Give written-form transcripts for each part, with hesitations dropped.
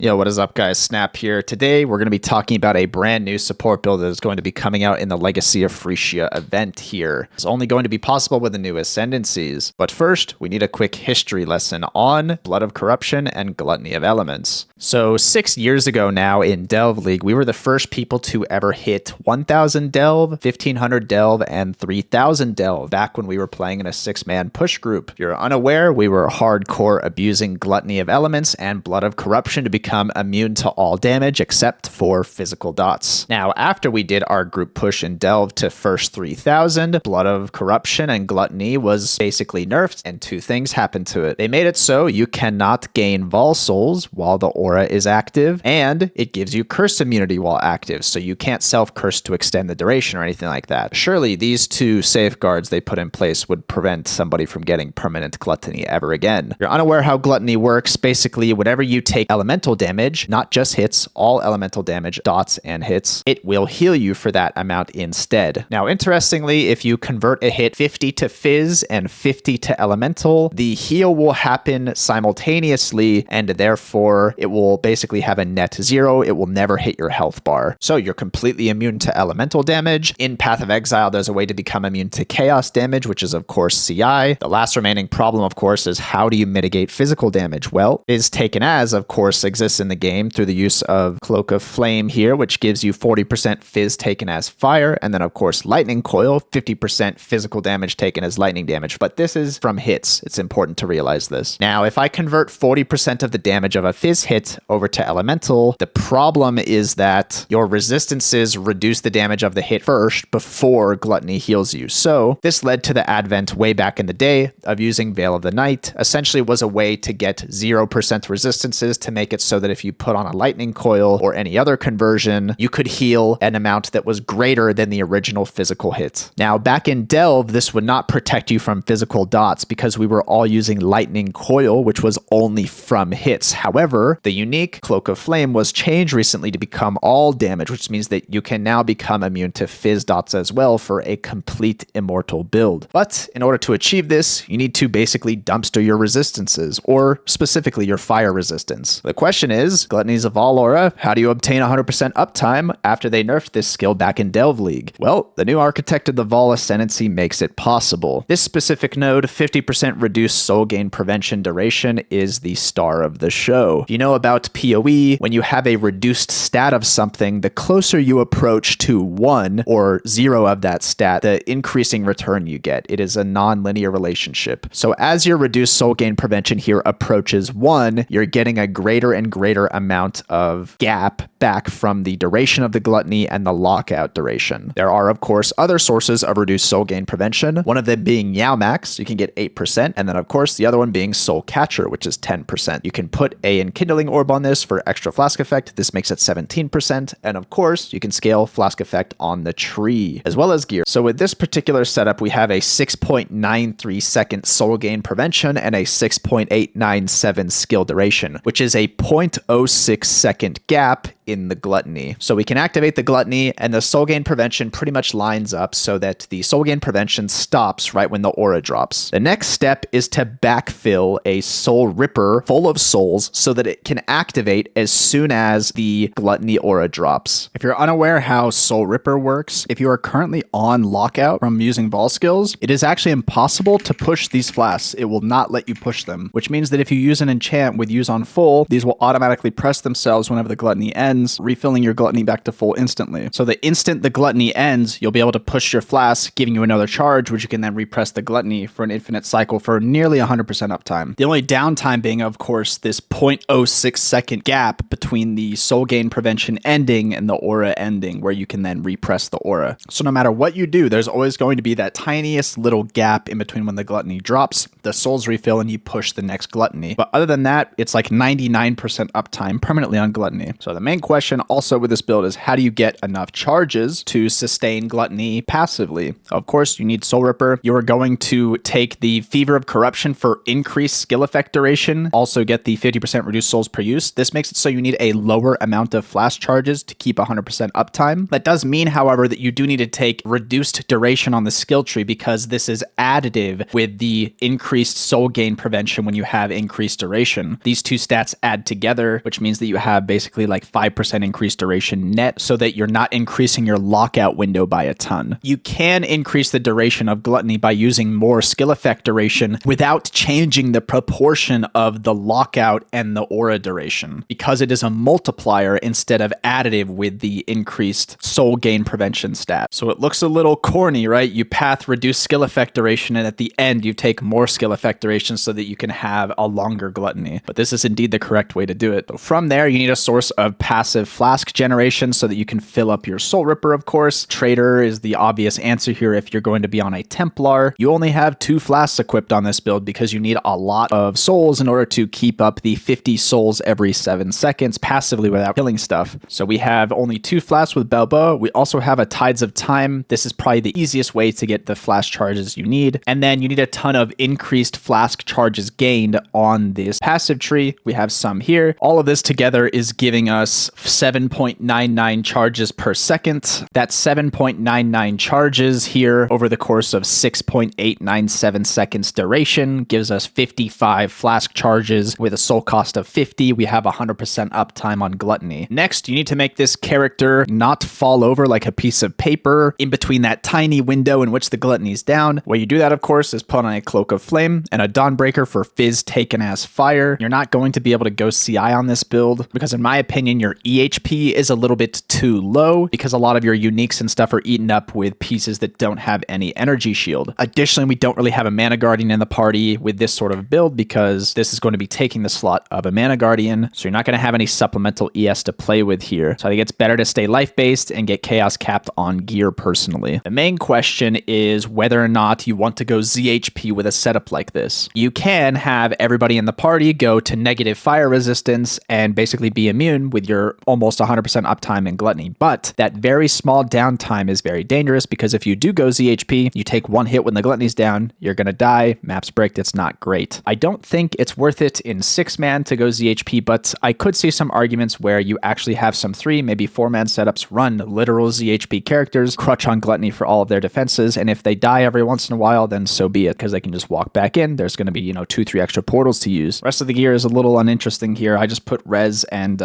Yo, what is up guys? Snap here. Today we're going to be talking about a brand new support build that is going to be coming out in the Legacy of Frisia event here. It's only going to be possible with the new ascendancies. But first, we need a quick history lesson on Blood of Corruption and Gluttony of Elements. So 6 years ago now in Delve League, we were the first people to ever hit 1000 Delve, 1500 Delve, and 3000 Delve back when we were playing in a 6-man push group. If you're unaware, we were hardcore abusing Gluttony of Elements and Blood of Corruption to become immune to all damage except for physical dots. Now, after we did our group push in Delve to first 3000, Blood of Corruption and Gluttony was basically nerfed, and two things happened to it. They made it so you cannot gain Vaal souls while the aura is active, and it gives you curse immunity while active, so you can't self-curse to extend the duration or anything like that. Surely these two safeguards they put in place would prevent somebody from getting permanent Gluttony ever again. If you're unaware how Gluttony works, basically whenever you take elemental damage, not just hits, all elemental damage, dots and hits, it will heal you for that amount instead. Now, interestingly, if you convert a hit 50 to Fizz and 50 to Elemental, the heal will happen simultaneously, and therefore it will basically have a net 0. It will never hit your health bar. So you're completely immune to elemental damage. In Path of Exile, there's a way to become immune to chaos damage, which is of course CI. The last remaining problem, of course, is how do you mitigate physical damage? Well, is taken as, of course, exists in the game through the use of Cloak of Flame here, which gives you 40% Fizz taken as fire, and then of course Lightning Coil, 50% physical damage taken as lightning damage. But this is from hits. It's important to realize this. Now, if I convert 40% of the damage of a Fizz hit over to Elemental, the problem is that your resistances reduce the damage of the hit first before Gluttony heals you. So this led to the advent way back in the day of using Veil of the Night. Essentially was a way to get 0% resistances to make it so that if you put on a lightning coil or any other conversion, you could heal an amount that was greater than the original physical hit. Now, back in Delve, this would not protect you from physical dots because we were all using lightning coil, which was only from hits. However, the unique Cloak of Flame was changed recently to become all damage, which means that you can now become immune to fizz dots as well for a complete immortal build. But in order to achieve this, you need to basically dumpster your resistances, or specifically your fire resistance. The question is, Gluttony's a Vaal aura, how do you obtain 100% uptime after they nerfed this skill back in Delve League? Well, the new Architect of the Vaal Ascendancy makes it possible. This specific node, 50% reduced soul gain prevention duration, is the star of the show. If you know about POE, when you have a reduced stat of something, the closer you approach to 1 or 0 of that stat, the increasing return you get. It is a non-linear relationship. So as your reduced soul gain prevention here approaches 1, you're getting a greater and greater amount of gap back from the duration of the Gluttony and the lockout duration. There are, of course, other sources of reduced soul gain prevention, one of them being Yao-Max, you can get 8%, and then, of course, the other one being Soul Catcher, which is 10%. You can put a Enkindling Orb on this for extra flask effect. This makes it 17%, and of course, you can scale flask effect on the tree, as well as gear. So with this particular setup, we have a 6.93 second soul gain prevention and a 6.897 skill duration, which is a 0.06 second gap in the Gluttony. So we can activate the Gluttony, and the soul gain prevention pretty much lines up so that the soul gain prevention stops right when the aura drops. The next step is to backfill a Soul Ripper full of souls so that it can activate as soon as the Gluttony aura drops. If you're unaware how Soul Ripper works, if you are currently on lockout from using Vaal skills, it is actually impossible to push these flasks. It will not let you push them, which means that if you use an enchant with use on full, these will automatically press themselves whenever the Gluttony ends, refilling your Gluttony back to full instantly. So the instant the Gluttony ends, you'll be able to push your flask, giving you another charge, which you can then repress the Gluttony for an infinite cycle for nearly 100% uptime. The only downtime being, of course, this 0.06 second gap between the soul gain prevention ending and the aura ending, where you can then repress the aura. So no matter what you do, there's always going to be that tiniest little gap in between when the Gluttony drops, the souls refill, and you push the next Gluttony. But other than that, it's like 99% uptime permanently on Gluttony. So the main question also with this build is, how do you get enough charges to sustain Gluttony passively? Of course, you need Soul Ripper. You are going to take the Fever of Corruption for increased skill effect duration, also get the 50% reduced souls per use. This makes it so you need a lower amount of flash charges to keep 100% uptime. That does mean, however, that you do need to take reduced duration on the skill tree because this is additive with the increased soul gain prevention when you have increased duration. These two stats add together together, which means that you have basically like 5% increased duration net so that you're not increasing your lockout window by a ton. You can increase the duration of Gluttony by using more skill effect duration without changing the proportion of the lockout and the aura duration, because it is a multiplier instead of additive with the increased soul gain prevention stat. So it looks a little corny, right? You path reduce skill effect duration, and at the end you take more skill effect duration so that you can have a longer Gluttony. But this is indeed the correct way to do it. So from there, you need a source of passive flask generation so that you can fill up your Soul Ripper, of course. Trader is the obvious answer here if you're going to be on a Templar. You only have 2 flasks equipped on this build because you need a lot of souls in order to keep up the 50 souls every 7 seconds passively without killing stuff. So we have only 2 flasks with Balboa. We also have a Tides of Time. This is probably the easiest way to get the flask charges you need. And then you need a ton of increased flask charges gained on this passive tree. We have some here. All of this together is giving us 7.99 charges per second. That's 7.99 charges here over the course of 6.897 seconds duration gives us 55 flask charges with a soul cost of 50. We have 100% uptime on Gluttony. Next, you need to make this character not fall over like a piece of paper in between that tiny window in which the Gluttony is down. Way you do that, of course, is put on a Cloak of Flame and a Dawnbreaker for Fizz taken as fire. You're not going to be able to go CI on this build because in my opinion, your EHP is a little bit too low because a lot of your uniques and stuff are eaten up with pieces that don't have any energy shield. Additionally, we don't really have a Mana Guardian in the party with this sort of build because this is going to be taking the slot of a Mana Guardian. So you're not going to have any supplemental ES to play with here. So I think it's better to stay life-based and get Chaos capped on gear personally. The main question is whether or not you want to go ZHP with a setup like this. You can have everybody in the party go to negative fire resistance and basically be immune with your almost 100% uptime in Gluttony. But that very small downtime is very dangerous because if you do go ZHP, you take 1 hit when the Gluttony's down, you're going to die, maps break, it's not great. I don't think it's worth it in 6-man to go ZHP, but I could see some arguments where you actually have some 3, maybe 4-man setups run literal ZHP characters, crutch on Gluttony for all of their defenses, and if they die every once in a while, then so be it, because they can just walk back in. There's going to be, 2-3 extra portals to use. Rest of the gear is a little uninteresting here. I just put res and,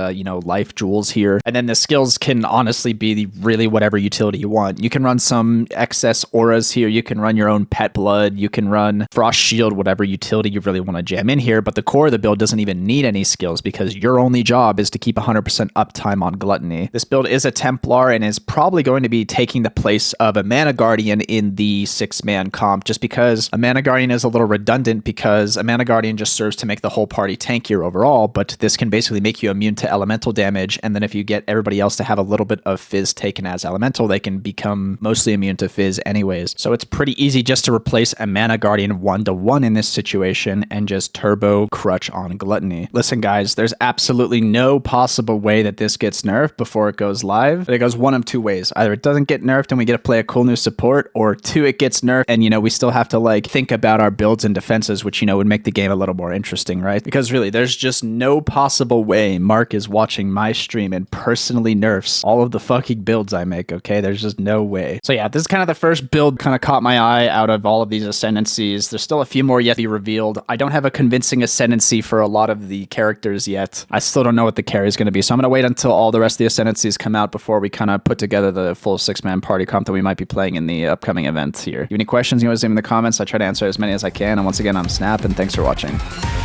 life jewels here, and then the skills can honestly be really whatever utility you want. You can run some excess auras here. You can run your own pet blood. You can run frost shield, whatever utility you really want to jam in here, but the core of the build doesn't even need any skills because your only job is to keep 100% uptime on Gluttony. This build is a Templar and is probably going to be taking the place of a Mana Guardian in the 6-man comp just because a Mana Guardian is a little redundant because a Mana Guardian just serves to make the whole party tankier overall, but this can basically make you immune to elemental damage, and then if you get everybody else to have a little bit of Fizz taken as elemental, they can become mostly immune to Fizz anyways. So it's pretty easy just to replace a Mana Guardian 1-to-1 in this situation and just turbo crutch on Gluttony. Listen guys, there's absolutely no possible way that this gets nerfed before it goes live. It goes one of 2 ways. Either it doesn't get nerfed and we get to play a cool new support, or 2, it gets nerfed and we still have to think about our builds and defenses, which would make the game a little more interesting, right? Because really, there's just no possible way Mark is watching my stream and personally nerfs all of the fucking builds I make, okay? There's just no way. So yeah, this is kind of the first build kind of caught my eye out of all of these ascendancies. There's still a few more yet to be revealed. I don't have a convincing ascendancy for a lot of the characters yet. I still don't know what the carry is going to be, so I'm going to wait until all the rest of the ascendancies come out before we kind of put together the full 6-man party comp that we might be playing in the upcoming event here. If you have any questions, you want to leave them in the comments. I try to answer as many as I can, and once again, I'm Snap, and thanks for watching.